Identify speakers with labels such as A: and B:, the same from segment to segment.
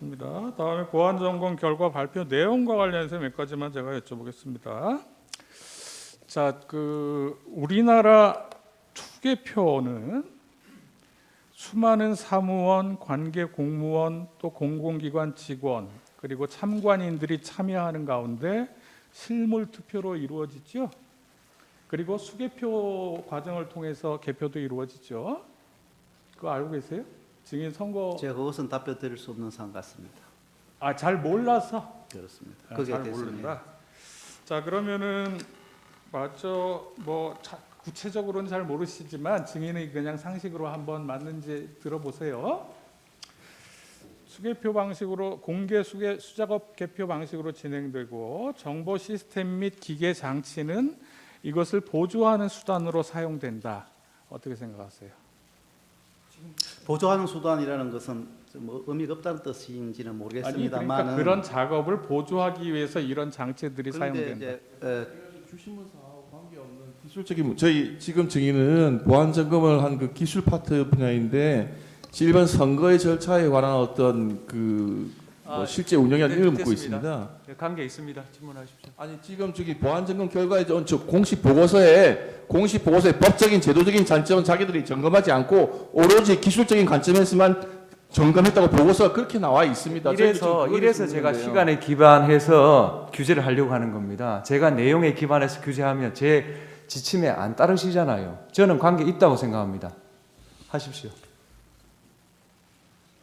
A: 입니다. 다음에 보안 점검 결과 발표 내용과 관련해서 몇 가지만 제가 여쭤보겠습니다. 자, 우리나라 투개표는 수많은 사무원, 관계 공무원, 또 공공기관 직원, 그리고 참관인들이 참여하는 가운데 실물 투표로 이루어지죠. 그리고 수개표 과정을 통해서 개표도 이루어지죠. 그거 알고 계세요? 증인 선거
B: 제가 그것은 답변 드릴 수 없는 사안 같습니다.
A: 잘 몰라서
B: 그렇습니다.
A: 잘 모른다. 자, 그러면은 맞죠? 구체적으로는 잘 모르시지만 증인이 그냥 상식으로 한번 맞는지 들어보세요. 수개표 방식으로 공개 수작업 개표 방식으로 진행되고 정보 시스템 및 기계 장치는 이것을 보조하는 수단으로 사용된다. 어떻게 생각하세요?
B: 보조하는 수단이라는 것은 뭐 의미가 없다는 뜻인지는 모르겠습니다만,
A: 그러니까 그런 작업을 보조하기 위해서 이런 장치들이 사용된다.
C: 주신문사하고 관계없는 기술적인 저희 지금 증인은 보안 점검을 한 그 기술 파트 분야인데 일반 선거의 절차에 관한 어떤 실제 운영에 의미를 묻고 있습니다.
D: 네, 관계 있습니다. 질문하십시오.
C: 아니 지금 저기 보안 점검 결과에 공식 보고서에 법적인 제도적인 관점은 자기들이 점검하지 않고 오로지 기술적인 관점에서만 점검했다고 보고서가 그렇게 나와 있습니다.
D: 이래서 제가 시간에 기반해서 규제를 하려고 하는 겁니다. 제가 내용에 기반해서 규제하면 제 지침에 안 따르시잖아요. 저는 관계 있다고 생각합니다. 하십시오.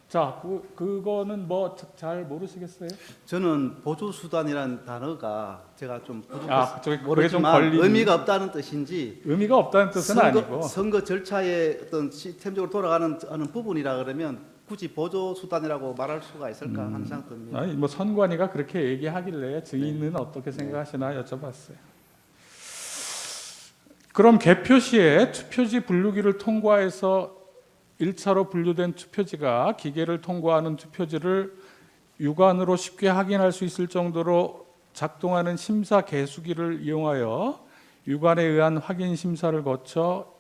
A: 자, 그거는 잘 모르시겠어요?
B: 저는 보조 수단이라는 단어가 제가 좀
A: 그게 좀
B: 모르지만 의미가 없다는 뜻인지,
A: 의미가 없다는 뜻은 아니고
B: 선거 절차에 어떤 시스템적으로 돌아가는 부분이라 그러면 굳이 보조 수단이라고 말할 수가 있을까 하는 생각 듭니다.
A: 선관위가 그렇게 얘기하길래 증인은 어떻게 생각하시나 여쭤봤어요. 그럼 개표 시에 투표지 분류기를 통과해서 1차로 분류된 투표지가 기계를 통과하는 투표지를 육안으로 쉽게 확인할 수 있을 정도로 작동하는 심사 개수기를 이용하여 육안에 의한 확인 심사를 거쳐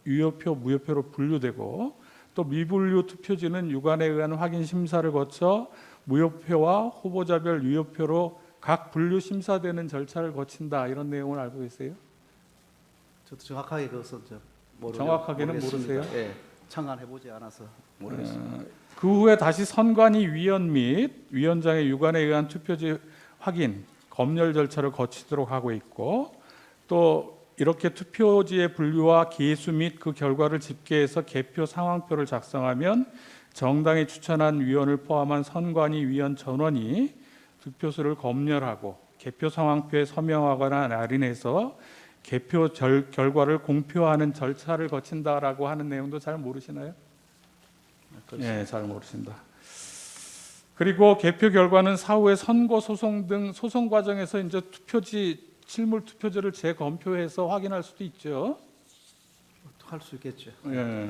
A: 유효표, 무효표로 분류되고, 또 미분류 투표지는 육안에 의한 확인 심사를 거쳐 무효표와 후보자별 유효표로 각 분류 심사되는 절차를 거친다. 이런 내용을 알고 계세요?
B: 저도 정확하게 그것은
A: 정확하게는 모르세요?
B: 예, 창안해보지 않아서 모르겠습니다.
A: 그 후에 다시 선관위 위원 및 위원장의 육안에 의한 투표지 확인, 검열 절차를 거치도록 하고 있고, 또 이렇게 투표지의 분류와 개수 및 그 결과를 집계해서 개표 상황표를 작성하면 정당이 추천한 위원을 포함한 선관위 위원 전원이 득표수를 검열하고 개표 상황표에 서명하거나 날인해서 개표 결과를 공표하는 절차를 거친다라고 하는 내용도 잘 모르시나요? 네, 잘 모르신다. 그리고 개표 결과는 사후에 선고 소송 등 소송 과정에서 이제 실물 투표지를 재검표해서 확인할 수도 있죠.
B: 할 수 있겠죠.
A: 예.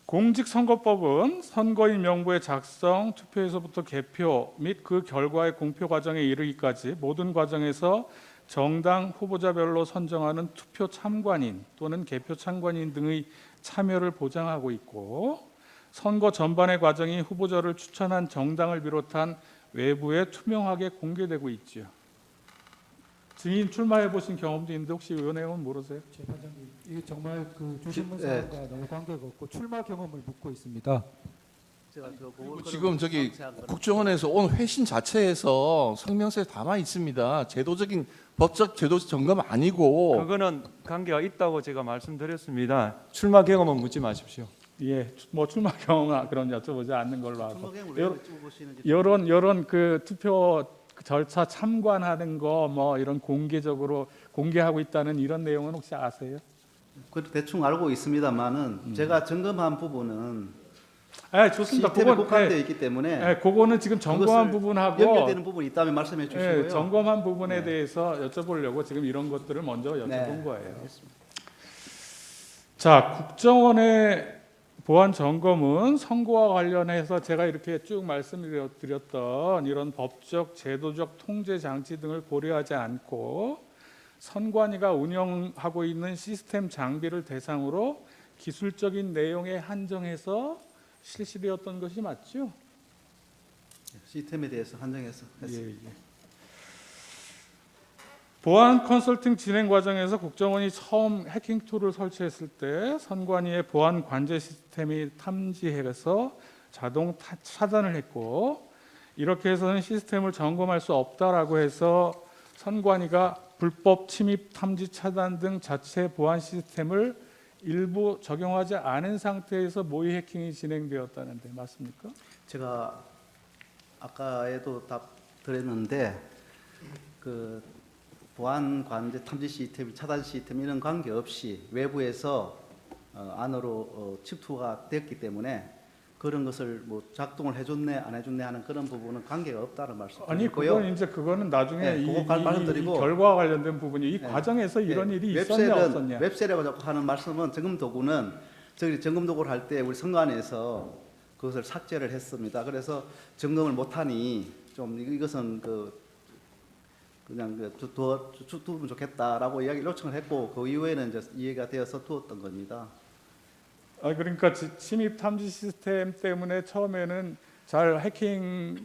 A: 공직선거법은 선거인 명부의 작성, 투표에서부터 개표 및 그 결과의 공표 과정에 이르기까지 모든 과정에서 정당 후보자별로 선정하는 투표 참관인 또는 개표 참관인 등의 참여를 보장하고 있고, 선거 전반의 과정이 후보자를 추천한 정당을 비롯한 외부에 투명하게 공개되고 있죠. 증인 출마해 보신 경험도 있는데 혹시 이 내용은 모르세요?
E: 재판장님, 이게 정말 주신문 사안과 너무 관계가 없고 출마 경험을 묻고 있습니다.
B: 제가
C: 지금 저기 국정원에서 온 회신 자체에서 성명서에 담아 있습니다. 법적 제도 점검 아니고.
D: 그거는 관계가 있다고 제가 말씀드렸습니다. 출마 경험은 묻지 마십시오.
A: 예, 출마 경험 그런 여쭤보지 않는 걸로 하고.
B: 여쭤보시는지
A: 이런 투표 절차 참관하는 거 이런 공개적으로 공개하고 있다는 이런 내용은 혹시 아세요?
B: 대충 알고 있습니다만은 제가 점검한 부분은
A: 좋습니다.
B: 시스템에 국한되어 있기 때문에
A: 그거는 지금 점검한 부분하고
B: 연결되는 부분이 있다면 말씀해 주시고요.
A: 점검한 부분에 대해서 여쭤보려고 지금 이런 것들을 먼저 여쭤본 거예요.
B: 알겠습니다.
A: 자, 국정원의 보안 점검은 선거와 관련해서 제가 이렇게 쭉 말씀드렸던 이런 법적, 제도적 통제 장치 등을 고려하지 않고 선관위가 운영하고 있는 시스템 장비를 대상으로 기술적인 내용에 한정해서 실시되었던 것이 맞죠?
B: 시스템에 대해서 한정해서 했습니다.
A: 예, 예. 보안 컨설팅 진행 과정에서 국정원이 처음 해킹 툴을 설치했을 때 선관위의 보안 관제 시스템이 탐지해서 자동 차단을 했고, 이렇게 해서는 시스템을 점검할 수 없다라고 해서 선관위가 불법 침입 탐지 차단 등 자체 보안 시스템을 일부 적용하지 않은 상태에서 모의 해킹이 진행되었다는데 맞습니까?
B: 제가 아까에도 답 드렸는데 그 보안 관제 탐지 시스템, 차단 시스템 이런 관계 없이 외부에서 안으로 침투가 됐기 때문에 그런 것을 뭐 작동을 해줬네 안 해줬네 하는 그런 부분은 관계가 없다는
A: 아니
B: 말씀드리고요.
A: 그거는 나중에
B: 네, 그거 말씀드리고,
A: 이 결과와 관련된 부분이 이
B: 네.
A: 과정에서 이런
B: 네,
A: 일이 있었냐 없었냐.
B: 웹셀이라고 자꾸 하는 말씀은 점검 도구는 저희 점검 도구를 할 때 우리 선관위에서 그것을 삭제를 했습니다. 그래서 점검을 못하니 좀 이것은 그냥 두면 좋겠다라고 이야기 요청을 했고 그 이후에는 이제 이해가 되어서 두었던 겁니다.
A: 그러니까 침입 탐지 시스템 때문에 처음에는 잘 해킹이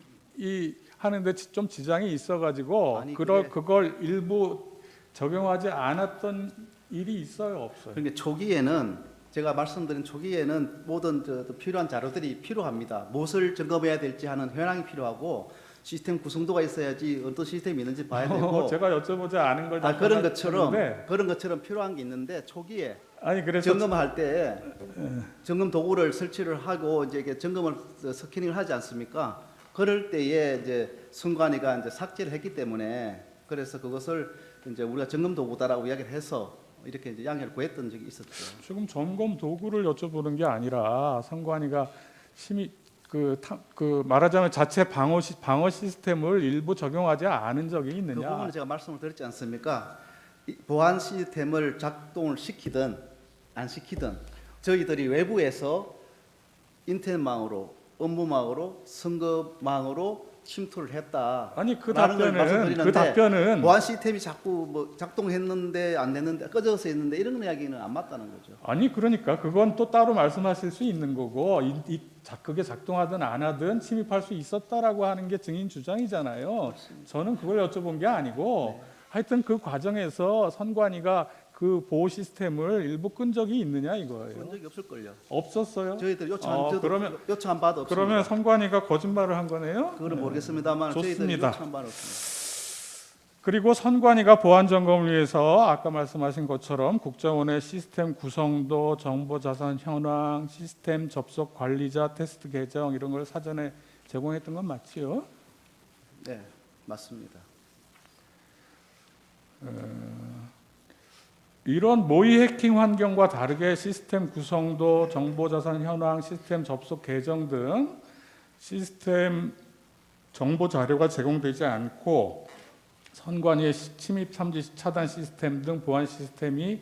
A: 하는데 좀 지장이 있어가지고
B: 아니,
A: 그걸 일부 적용하지 않았던 일이 있어요, 없어요?
B: 그러니까 초기에는 제가 말씀드린 초기에는 모든 필요한 자료들이 필요합니다. 무엇을 점검해야 될지 하는 현황이 필요하고 시스템 구성도가 있어야지 어떤 시스템이 있는지 봐야 되고
A: 제가 여쭤보지 않은 걸
B: 그런
A: 답변하셨는데,
B: 것처럼 필요한 게 있는데 초기에
A: 아니 그래서
B: 점검할 때 점검 도구를 설치를 하고 이제 이게 점검을 스캐닝을 하지 않습니까? 그럴 때에 이제 선관위가 이제 삭제를 했기 때문에 그래서 그것을 이제 우리가 점검 도구다라고 이야기를 해서 이렇게 이제 양해를 구했던 적이 있었죠.
A: 지금 점검 도구를 여쭤보는 게 아니라 선관위가 말하자면 자체 방어 시스템을 일부 적용하지 않은 적이
B: 그
A: 있느냐?
B: 부분은 제가 말씀을 드렸지 않습니까? 이 보안 시스템을 작동을 시키든 안 시키든 저희들이 외부에서 인터넷망으로, 업무망으로, 선거망으로 침투를 했다.
A: 아니 그 답변은
B: 보안 시스템이 자꾸 뭐 작동했는데 안 됐는데 꺼져서 했는데 이런 이야기는 안 맞다는 거죠.
A: 아니 그러니까 그건 또 따로 말씀하실 수 있는 거고 그게 작동하든 안 하든 침입할 수 있었다라고 하는 게 증인 주장이잖아요. 저는 그걸 여쭤본 게 아니고 하여튼 그 과정에서 선관위가 그 보호 시스템을 일부 끈 적이 있느냐 이거예요.
B: 그런 적이 없을걸요.
A: 없었어요?
B: 저희들 요청한 요청한 바도 없습니다.
A: 그러면 선관위가 거짓말을 한 거네요?
B: 그거는 모르겠습니다만 저희들이
A: 좋습니다.
B: 요청한 바는 없습니다.
A: 그리고 선관위가 보안 점검을 위해서 아까 말씀하신 것처럼 국정원의 시스템 구성도, 정보 자산 현황, 시스템 접속 관리자 테스트 계정 이런 걸 사전에 제공했던 건 맞지요?
B: 네, 맞습니다.
A: 이런 모의 해킹 환경과 다르게 시스템 구성도, 정보 자산 현황, 시스템 접속 계정 등 시스템 정보 자료가 제공되지 않고 선관위의 침입 탐지 차단 시스템 등 보안 시스템이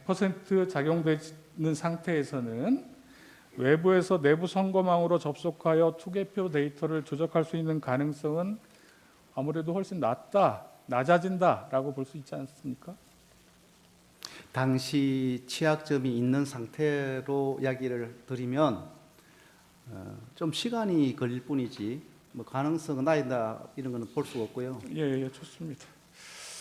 A: 100% 작용되는 상태에서는 외부에서 내부 선거망으로 접속하여 투개표 데이터를 조작할 수 있는 가능성은 아무래도 훨씬 낮아진다라고 볼 수 있지 않습니까?
B: 당시 취약점이 있는 상태로 이야기를 드리면 좀 시간이 걸릴 뿐이지 뭐 가능성은 나이다 이런 거는 볼 수가 없고요.
A: 예, 좋습니다.